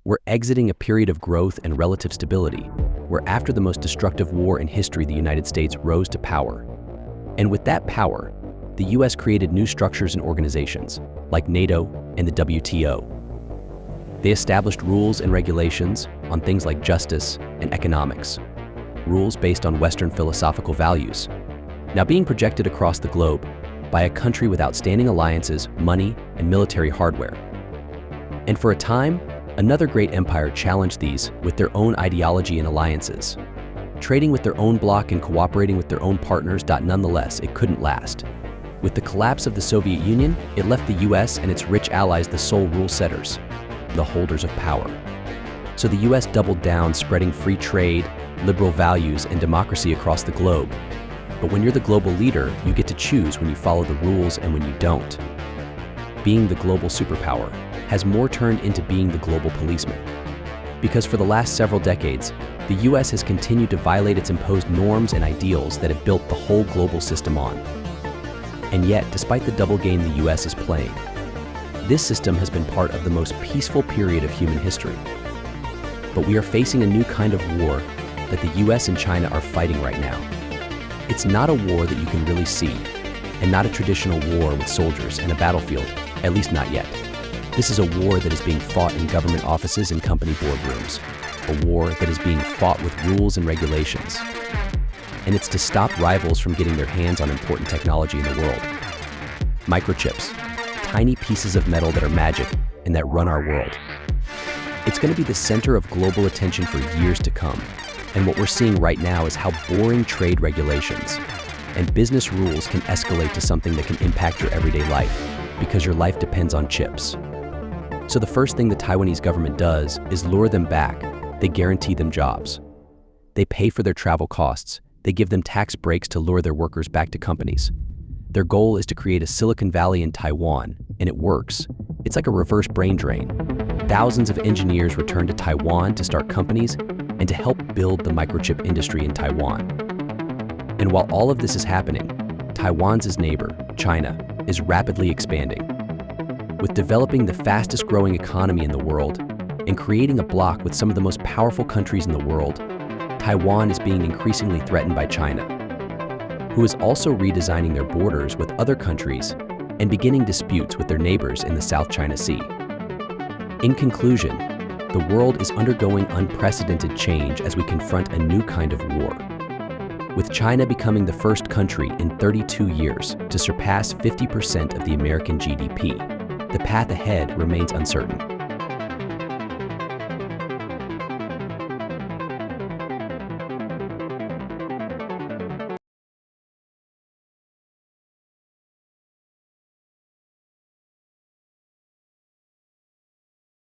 We're exiting a period of growth and relative stability, where after the most destructive war in history, the United States rose to power. And with that power, the US created new structures and organizations, like NATO and the WTO. They established rules and regulations on things like justice and economics, rules based on Western philosophical values, now being projected across the globe by a country with outstanding alliances, money, and military hardware. And for a time, another great empire challenged these with their own ideology and alliances, trading with their own bloc and cooperating with their own partners. Nonetheless, it couldn't last. With the collapse of the Soviet Union, it left the US and its rich allies the sole rule setters, the holders of power. So the US doubled down, spreading free trade, liberal values, and democracy across the globe. But when you're the global leader, you get to choose when you follow the rules and when you don't. Being the global superpower has more turned into being the global policeman. Because for the last several decades, the US has continued to violate its imposed norms and ideals that have built the whole global system on. And yet, despite the double game the US is playing, this system has been part of the most peaceful period of human history. But we are facing a new kind of war that the US and China are fighting right now. It's not a war that you can really see, and not a traditional war with soldiers and a battlefield, at least not yet. This is a war that is being fought in government offices and company boardrooms, a war that is being fought with rules and regulations. And it's to stop rivals from getting their hands on important technology in the world. Microchips, tiny pieces of metal that are magic and that run our world. It's going to be the center of global attention for years to come. And what we're seeing right now is how boring trade regulations and business rules can escalate to something that can impact your everyday life, because your life depends on chips. So the first thing the Taiwanese government does is lure them back. They guarantee them jobs. They pay for their travel costs. They give them tax breaks to lure their workers back to companies. Their goal is to create a Silicon Valley in Taiwan, and it works. It's like a reverse brain drain. Thousands of engineers return to Taiwan to start companies and to help build the microchip industry in Taiwan. And while all of this is happening, Taiwan's neighbor, China, is rapidly expanding. With developing the fastest growing economy in the world and creating a bloc with some of the most powerful countries in the world, Taiwan is being increasingly threatened by China, who is also redesigning their borders with other countries and beginning disputes with their neighbors in the South China Sea. In conclusion, the world is undergoing unprecedented change as we confront a new kind of war. With China becoming the first country in 32 years to surpass 50% of the American GDP, the path ahead remains uncertain.